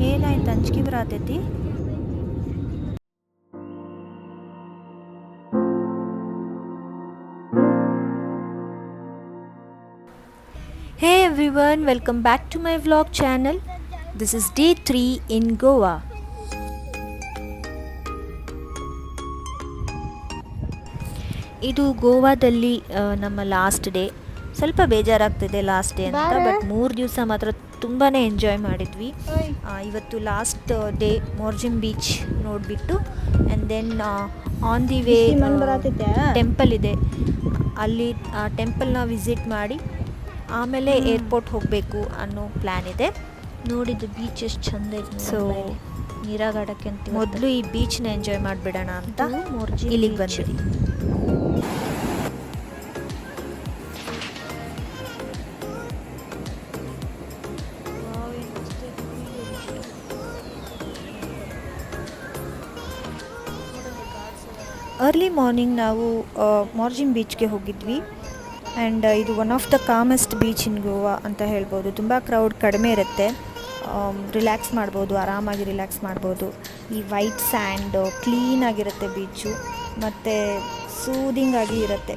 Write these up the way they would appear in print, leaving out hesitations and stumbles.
ಏನಾಯ್ತು ಅಂಜಿಕೆ ಬರತೈತಿ? Hey everyone, welcome back to my vlog channel. This is day 3 in Goa. ಇದು ಗೋವಾದಲ್ಲಿ ನಮ್ಮ ಲಾಸ್ಟ್ ಡೇ. ಸ್ವಲ್ಪ ಬೇಜಾರಾಗ್ತಿದೆ ಲಾಸ್ಟ್ ಡೇ ಅಂತ, ಬಟ್ 3 ದಿವಸ ಮಾತ್ರ ತುಂಬಾ ಎಂಜಾಯ್ ಮಾಡಿದ್ವಿ. ಇವತ್ತು ಲಾಸ್ಟ್ ಡೇ ಮೋರ್ಜಿಮ್ ಬೀಚ್ ನೋಡಿಬಿಟ್ಟು and then on the way temple ಇದೆ, ಅಲ್ಲಿ ಆ ಟೆಂಪಲ್ನ ವಿಸಿಟ್ ಮಾಡಿ ಆಮೇಲೆ ಏರ್ಪೋರ್ಟ್ ಹೋಗಬೇಕು ಅನ್ನೋ ಪ್ಲ್ಯಾನ್ ಇದೆ. ನೋಡಿದ್ದು ಬೀಚ್ ಎಷ್ಟು ಚಂದ ಇದೆ. ಸೊ ನೀರಾಗಾಡಕ್ಕೆ ಅಂತ ಮೊದಲು ಈ ಬೀಚ್ನ ಎಂಜಾಯ್ ಮಾಡಿಬಿಡೋಣ ಅಂತ ಇಲ್ಲಿಗೆ ಬಂದ್ವಿ. ಅರ್ಲಿ ಮಾರ್ನಿಂಗ್ ನಾವು ಮೋರ್ಜಿಮ್ ಬೀಚ್ಗೆ ಹೋಗಿದ್ವಿ. ಆ್ಯಂಡ್ ಇದು ಒನ್ ಆಫ್ ದ ಕಾಮೆಸ್ಟ್ ಬೀಚ್ ಇನ್ ಗೋವಾ ಅಂತ ಹೇಳ್ಬೋದು. ತುಂಬ ಕ್ರೌಡ್ ಕಡಿಮೆ ಇರುತ್ತೆ, ರಿಲ್ಯಾಕ್ಸ್ ಮಾಡ್ಬೋದು, ಆರಾಮಾಗಿ ರಿಲ್ಯಾಕ್ಸ್ ಮಾಡ್ಬೋದು. ಈ ವೈಟ್ ಸ್ಯಾಂಡ್ ಕ್ಲೀನಾಗಿರುತ್ತೆ ಬೀಚು, ಮತ್ತು ಸೂದಿಂಗ್ ಆಗಿ ಇರುತ್ತೆ,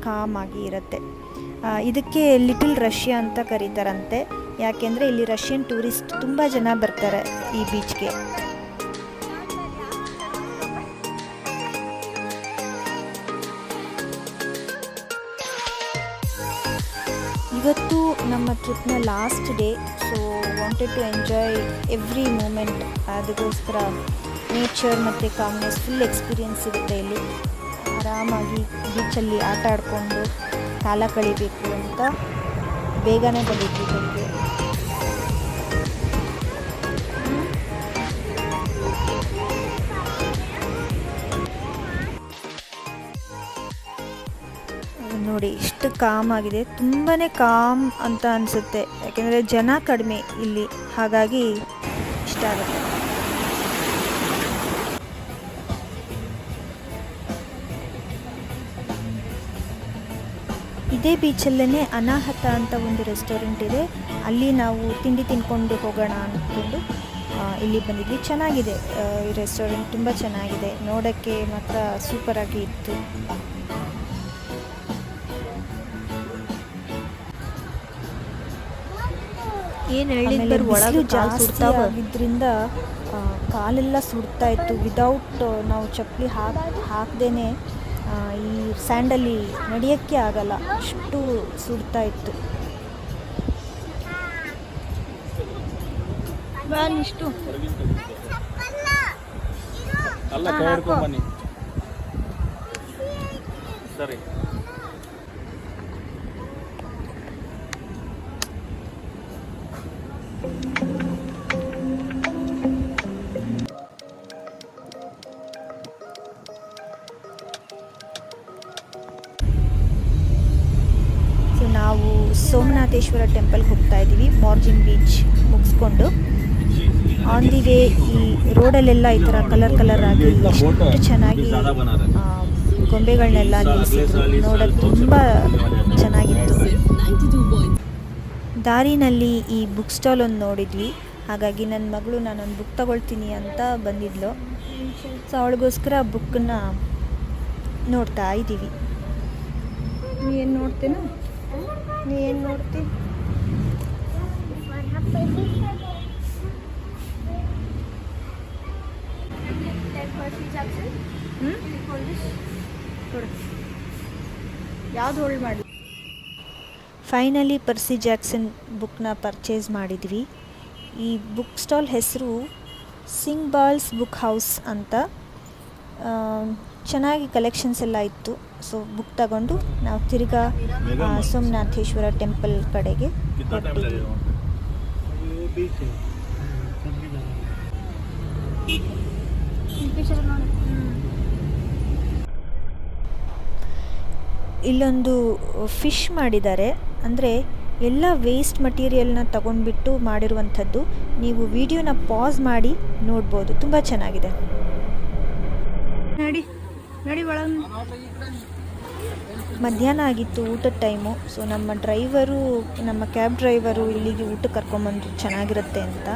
ಕಾಮ್ ಆಗಿ ಇರುತ್ತೆ. ಇದಕ್ಕೆ ಲಿಟಲ್ ರಷ್ಯಾ ಅಂತ ಕರೀತಾರಂತೆ, ಯಾಕೆಂದರೆ ಇಲ್ಲಿ ರಷ್ಯನ್ ಟೂರಿಸ್ಟ್ ತುಂಬ ಜನ ಬರ್ತಾರೆ ಈ ಬೀಚ್ಗೆ. ಇವತ್ತು ನಮ್ಮ ಟ್ರಿಪ್ನ last day. So wanted to enjoy every moment. ಅದಕ್ಕೋಸ್ಕರ ನೇಚರ್ ಮತ್ತು ಕಾಮ್ನೆಸ್ ಫುಲ್ ಎಕ್ಸ್ಪೀರಿಯೆನ್ಸ್ ಸಿಗುತ್ತೆ ಇಲ್ಲಿ. ಆರಾಮಾಗಿ ಬೀಚಲ್ಲಿ ಆಟ ಆಡಿಕೊಂಡು ಕಾಲ ಕಳಿಬೇಕು ಅಂತ ಬೇಗನೆ ಬಂದಿದ್ವಿ ಬೆಳಿಗ್ಗೆ. ನೋಡಿ ಎಷ್ಟು ಕಾಮ್ ಆಗಿದೆ, ತುಂಬಾ ಕಾಮ್ ಅಂತ ಅನಿಸುತ್ತೆ, ಯಾಕೆಂದರೆ ಜನ ಕಡಿಮೆ ಇಲ್ಲಿ, ಹಾಗಾಗಿ ಇಷ್ಟ ಆಗುತ್ತೆ. ಇದೇ ಬೀಚಲ್ಲೇ ಅನಾಹತ ಅಂತ ಒಂದು ರೆಸ್ಟೋರೆಂಟ್ ಇದೆ, ಅಲ್ಲಿ ನಾವು ತಿಂಡಿ ತಿನ್ಕೊಂಡು ಹೋಗೋಣ ಅಂದ್ಕೊಂಡು ಇಲ್ಲಿ ಬಂದಿದ್ವಿ. ಚೆನ್ನಾಗಿದೆ ಈ ರೆಸ್ಟೋರೆಂಟ್, ತುಂಬ ಚೆನ್ನಾಗಿದೆ, ನೋಡೋಕ್ಕೆ ಮಾತ್ರ ಸೂಪರಾಗಿ ಇತ್ತು. ಏನು ಹೇಳಿದ್ರು ಒಳಗೆ ಜಾಸ್ತಿ ಆಗಿದ್ದರಿಂದ ಕಾಲೆಲ್ಲ ಸುಡ್ತಾ ಇತ್ತು. ವಿದೌಟ್ ನಾವು ಚಪ್ಪಲಿ ಹಾಕ್ದೇನೆ ಈ ಸ್ಯಾಂಡಲ್ಲಿ ನಡೆಯೋಕ್ಕೆ ಆಗಲ್ಲ, ಅಷ್ಟು ಸುಡ್ತಾ ಇತ್ತು. ಇಷ್ಟು ಸರಿ. ನಾವು ಸೋಮನಾಥೇಶ್ವರ ಟೆಂಪಲ್ಗೆ ಹೋಗ್ತಾ ಇದ್ದೀವಿ. ಮೋರ್ಜಿಮ್ ಬೀಚ್ ಮುಗಿಸ್ಕೊಂಡು ಆನ್ ದಿ ವೇ ಈ ರೋಡಲ್ಲೆಲ್ಲ ಈ ಥರ ಕಲರ್ ಆಗಿ ಎಷ್ಟು ಚೆನ್ನಾಗಿ ಗೊಂಬೆಗಳನ್ನೆಲ್ಲ ನಿಲ್ಲಿಸಿದ್ರು, ನೋಡೋಕ್ಕೆ ತುಂಬ ಚೆನ್ನಾಗಿತ್ತು. ದಾರಿನಲ್ಲಿ ಈ ಬುಕ್ ಸ್ಟಾಲ್ ಒಂದು ನೋಡಿದ್ವಿ, ಹಾಗಾಗಿ ನನ್ನ ಮಗಳು ನಾನೊಂದು ಬುಕ್ ತಗೊಳ್ತೀನಿ ಅಂತ ಬಂದಿದ್ಲು. ಸೊ ಅವಳಿಗೋಸ್ಕರ ಬುಕ್ಕನ್ನು ನೋಡ್ತಾ ಇದ್ದೀವಿ. ನೀ ಏನು ನೋಡ್ತೇನೆ? ನೀ ಏನು ನೋಡ್ತಿ? ಯಾವ್ದು ಹೋಲ್ಡ್ ಮಾಡಿ? ಫೈನಲಿ ಪರ್ಸಿ ಜಾಕ್ಸನ್ ಬುಕ್ನ ಪರ್ಚೇಸ್ ಮಾಡಿದ್ವಿ. ಈ ಬುಕ್ ಸ್ಟಾಲ್ ಹೆಸರು ಸಿಂಗ್ಬಾಲ್ಸ್ ಬುಕ್ ಹೌಸ್ ಅಂತ. ಚೆನ್ನಾಗಿ ಕಲೆಕ್ಷನ್ಸ್ ಎಲ್ಲ ಇತ್ತು. ಸೊ ಬುಕ್ ತಗೊಂಡು ನಾವು ತಿರ್ಗಾ ಸೋಮನಾಥೇಶ್ವರ ಟೆಂಪಲ್ ಕಡೆಗೆ ಹೊರಟಿದ್ವಿ. ಇಲ್ಲೊಂದು ಫಿಶ್ ಮಾಡಿದ್ದಾರೆ, ಅಂದರೆ ಎಲ್ಲ ವೇಸ್ಟ್ ಮಟೀರಿಯಲ್ನ ತಗೊಂಡ್ಬಿಟ್ಟು ಮಾಡಿರುವಂಥದ್ದು. ನೀವು ವಿಡಿಯೋನ ಪಾಸ್ ಮಾಡಿ ನೋಡ್ಬೋದು, ತುಂಬ ಚೆನ್ನಾಗಿದೆ. ನಡಿ ನಡಿ ಒಳಗೆ ಮಧ್ಯಾಹ್ನ ಆಗಿತ್ತು ಊಟದ ಟೈಮು. ಸೊ ನಮ್ಮ ಕ್ಯಾಬ್ ಡ್ರೈವರು ಇಲ್ಲಿಗೆ ಊಟಕ್ಕೆ ಕರ್ಕೊಂಬಂದರು ಚೆನ್ನಾಗಿರುತ್ತೆ ಅಂತ.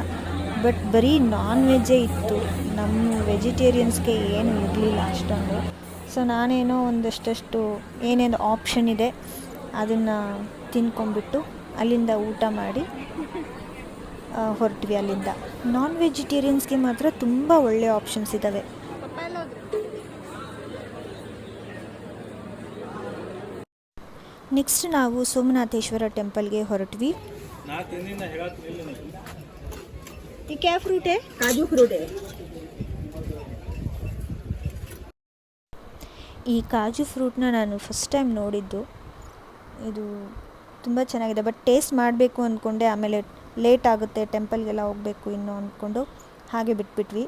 ಬಟ್ ಬರೀ ನಾನ್ ವೆಜ್ಜೇ ಇತ್ತು, ನಮ್ಮ ವೆಜಿಟೇರಿಯನ್ಸ್ಗೆ ಏನು ಇರಲಿಲ್ಲ ಅಷ್ಟೊಂದು. ಸೊ ನಾನೇನೋ ಒಂದಷ್ಟು ಏನೇನು ಆಪ್ಷನ್ ಇದೆ ಅದನ್ನು ತಿನ್ಕೊಂಡ್ಬಿಟ್ಟು ಅಲ್ಲಿಂದ ಊಟ ಮಾಡಿ ಹೊರಟ್ವಿ. ಅಲ್ಲಿಂದ ನಾನ್ ವೆಜಿಟೇರಿಯನ್ಸ್ಗೆ ಮಾತ್ರ ತುಂಬ ಒಳ್ಳೆಯ ಆಪ್ಷನ್ಸ್ ಇದ್ದಾವೆ. ನೆಕ್ಸ್ಟ್ ನಾವು ಸೋಮನಾಥೇಶ್ವರ ಟೆಂಪಲ್ಗೆ ಹೊರಟ್ವಿ. ಈ ಕ್ಯಾ ಫ್ರೂಟ್ ಹೇ? ಕಾಜು ಫ್ರೂಟ್ ಹೇ. ಈ ಕಾಜು ಫ್ರೂಟ್ನ ನಾನು ಫಸ್ಟ್ ಟೈಮ್ ನೋಡಿದ್ದು. ಇದು ತುಂಬ ಚೆನ್ನಾಗಿದೆ, ಬಟ್ ಟೇಸ್ಟ್ ಮಾಡಬೇಕು ಅಂದ್ಕೊಂಡೆ. ಆಮೇಲೆ ಲೇಟ್ ಆಗುತ್ತೆ, ಟೆಂಪಲ್ಗೆಲ್ಲ ಹೋಗಬೇಕು ಇನ್ನು ಅಂದ್ಕೊಂಡು ಹಾಗೆ ಬಿಟ್ಬಿಟ್ವಿ.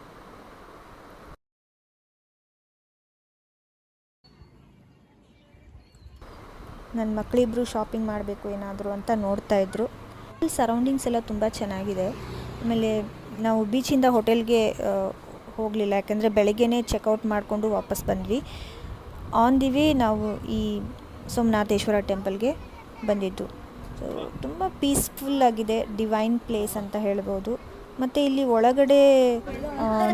ನನ್ನ ಮಕ್ಕಳಿಬ್ಬರು ಶಾಪಿಂಗ್ ಮಾಡಬೇಕು ಏನಾದರೂ ಅಂತ ನೋಡ್ತಾಯಿದ್ರು. ಇಲ್ಲಿ ಸರೌಂಡಿಂಗ್ಸ್ ಎಲ್ಲ ತುಂಬ ಚೆನ್ನಾಗಿದೆ. ಆಮೇಲೆ ನಾವು ಬೀಚಿಂದ ಹೋಟೆಲ್ಗೆ ಹೋಗಲಿಲ್ಲ, ಯಾಕೆಂದರೆ ಬೆಳಗ್ಗೆನೇ ಚೆಕ್ಔಟ್ ಮಾಡಿಕೊಂಡು ವಾಪಸ್ ಬಂದ್ವಿ. ಆನ್ ದಿ ವೇ ನಾವು ಈ ಸೋಮನಾಥೇಶ್ವರ ಟೆಂಪಲ್ಗೆ ಬಂದಿದ್ದು. ಸೊ ತುಂಬ ಪೀಸ್ಫುಲ್ಲಾಗಿದೆ, ಡಿವೈನ್ ಪ್ಲೇಸ್ ಅಂತ ಹೇಳ್ಬೋದು. ಮತ್ತು ಇಲ್ಲಿ ಒಳಗಡೆ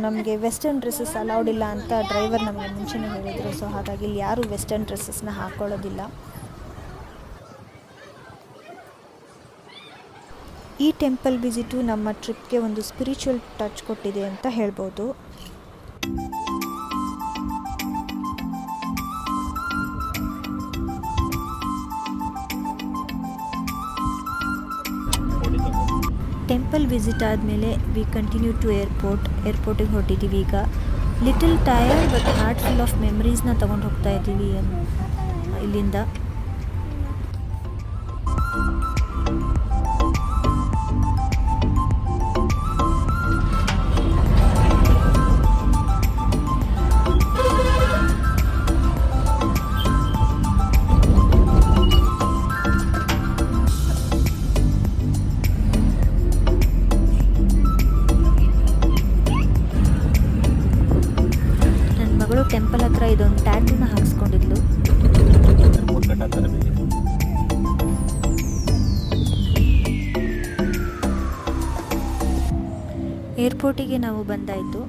ನಮಗೆ ವೆಸ್ಟರ್ನ್ ಡ್ರೆಸ್ಸಸ್ ಅಲೌಡ್ ಇಲ್ಲ ಅಂತ ಡ್ರೈವರ್ ನಮಗೆ ಮುಂಚೆನೇ ಹೇಳಿದರು. ಸೊ ಹಾಗಾಗಿ ಇಲ್ಲಿ ಯಾರೂ ವೆಸ್ಟರ್ನ್ ಡ್ರೆಸ್ಸಸ್ನ ಹಾಕ್ಕೊಳ್ಳೋದಿಲ್ಲ. ಈ ಟೆಂಪಲ್ ವಿಸಿಟು ನಮ್ಮ ಟ್ರಿಪ್ಗೆ ಒಂದು ಸ್ಪಿರಿಚುವಲ್ ಟಚ್ ಕೊಟ್ಟಿದೆ ಅಂತ ಹೇಳ್ಬೋದು. ಟೆಂಪಲ್ ವಿಸಿಟ್ ಆದಮೇಲೆ ವಿ ಕಂಟಿನ್ಯೂ ಟು ಏರ್ಪೋರ್ಟಿಗೆ ಹೊರಟಿದ್ದೀವಿ. ಈಗ little tired but heart full of ಮೆಮರೀಸ್ನ ತೊಗೊಂಡು ಹೋಗ್ತಾ ಇದ್ದೀವಿ ಇಲ್ಲಿಂದ. ಟೆಂಪಲ್ ಹತ್ರ ಇದೊಂದು ಟ್ಯಾಟೂನ ಹಾಕ್ಸ್ಕೊಂಡಿದ್ಲು. ಏರ್ಪೋರ್ಟಿಗೆ ನಾವು ಬಂದಾಯಿತು.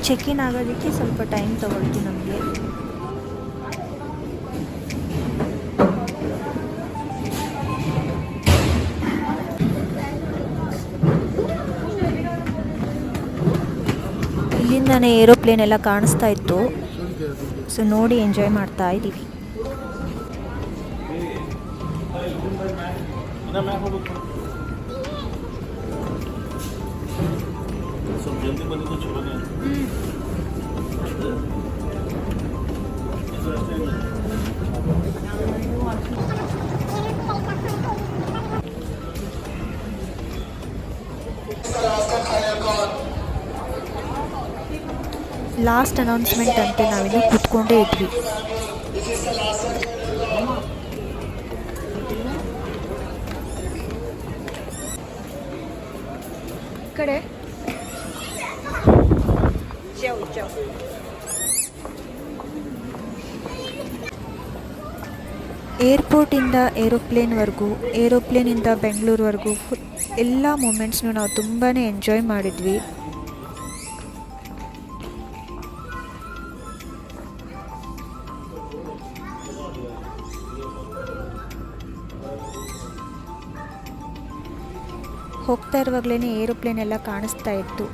ಚೆಕ್ ಇನ್ ಆಗೋದಕ್ಕೆ ಸ್ವಲ್ಪ ಟೈಮ್ ತಗೊಳ್ತು ನಮಗೆ. ಇಲ್ಲಿಂದಾನೇ ಏರೋಪ್ಲೇನ್ ಎಲ್ಲ ಕಾಣಿಸ್ತಾ ಇತ್ತು. ಸೊ ನೋಡಿ ಎಂಜಾಯ್ ಮಾಡ್ತಾ ಇದ್ದೀವಿ. ಲಾಸ್ಟ್ ಅನೌನ್ಸ್ಮೆಂಟ್ ಅಂತ ನಾವಿನ್ನೂ ಕೂತ್ಕೊಂಡೇ ಇದ್ವಿ. ಕಡೆ ಏರ್ಪೋರ್ಟಿಂದ ಏರೋಪ್ಲೇನ್ವರೆಗೂ, ಏರೋಪ್ಲೇನಿಂದ ಬೆಂಗಳೂರುವರೆಗೂ ಎಲ್ಲ ಮೂಮೆಂಟ್ಸ್ನೂ ನಾವು ತುಂಬಾ ಎಂಜಾಯ್ ಮಾಡಿದ್ವಿ. ಹೋಗ್ತಾ ಇರುವಾಗಲೇ ಏರೋಪ್ಲೇನ್ ಎಲ್ಲ ಕಾಣಿಸ್ತಾ ಇತ್ತು.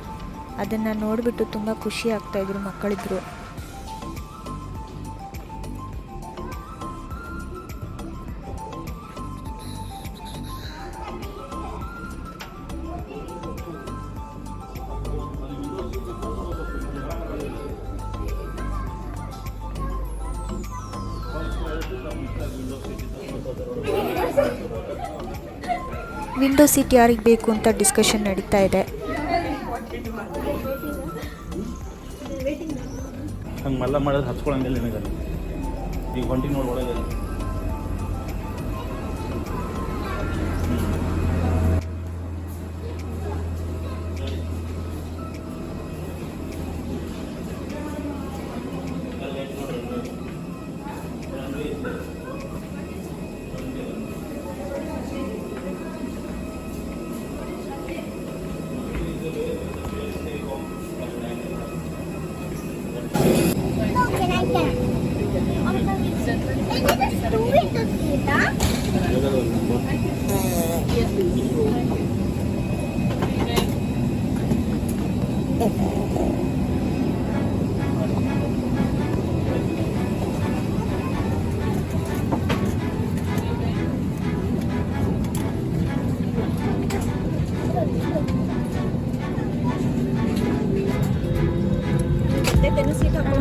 ಅದನ್ನು ನೋಡಿಬಿಟ್ಟು ತುಂಬ ಖುಷಿ ಆಗ್ತಾಯಿದ್ರು ಮಕ್ಕಳಿದ್ರು. ವಿಂಡೋ ಸೀಟ್ ಯಾರಿಗೆ ಬೇಕು ಅಂತ ಡಿಸ್ಕಷನ್ ನಡೀತಾ ಇದೆ. ಹಂಗೆ ಮಲ್ಲ ಮಾಡೋದು ಹಚ್ಕೊಳಂಗಿಲ್ಲ ನಿನಗೆ. ಈಗ ಹೊಂಟಿ ನೋಡಿ ಒಳಗೆ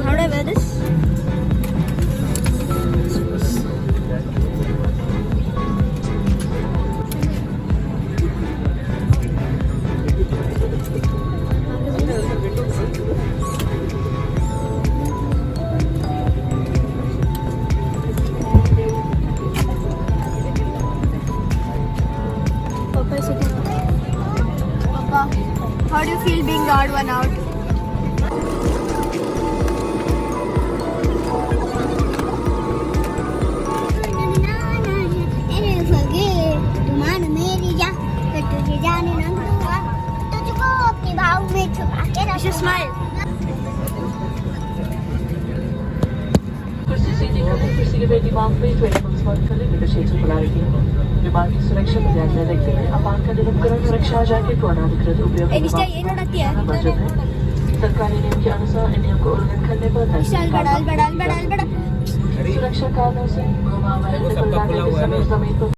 How do I wear this? Papa, how do you feel being the odd one out? You should smile. विमान की सुरक्षा को ध्यान में रखते हुए आपातकालीन उपकरण रक्षा जाके को अनाधिकृत उपयोग सरकारी नियम के अनुसार इन नियम को उल्लंघन करने पर सुरक्षा कारणों से समय पर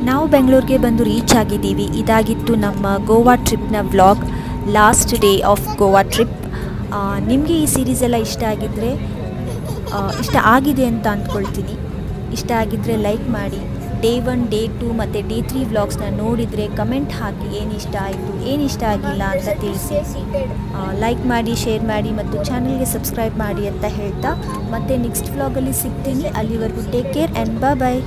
ನಾವು ಬೆಂಗಳೂರಿಗೆ ಬಂದು ರೀಚ್ ಆಗಿದ್ದೀವಿ. ಇದಾಗಿತ್ತು ನಮ್ಮ ಗೋವಾ ಟ್ರಿಪ್ನ vlog, last day of Goa trip. ನಿಮಗೆ ಈ ಸೀರೀಸ್ ಎಲ್ಲ ಇಷ್ಟ ಆಗಿದೆ ಅಂತ ಅಂದ್ಕೊಳ್ತೀನಿ. ಇಷ್ಟ ಆಗಿದ್ದರೆ ಲೈಕ್ ಮಾಡಿ. ಡೇ 1, ಡೇ 2 ಮತ್ತು ಡೇ 3 ವ್ಲಾಗ್ಸ್ನ ನೋಡಿದರೆ ಕಮೆಂಟ್ ಹಾಕಿ ಏನು ಇಷ್ಟ ಆಯಿತು, ಏನು ಇಷ್ಟ ಆಗಿಲ್ಲ ಅಂತ ತಿಳಿಸಿ. ಲೈಕ್ ಮಾಡಿ, ಶೇರ್ ಮಾಡಿ ಮತ್ತು ಚಾನಲ್ಗೆ ಸಬ್ಸ್ಕ್ರೈಬ್ ಮಾಡಿ ಅಂತ ಹೇಳ್ತಾ ಮತ್ತೆ ನೆಕ್ಸ್ಟ್ ವ್ಲಾಗಲ್ಲಿ ಸಿಗ್ತೀನಿ. ಅಲ್ಲಿವರೆಗೂ ಟೇಕ್ ಕೇರ್ ಆ್ಯಂಡ್ ಬಾಯ್.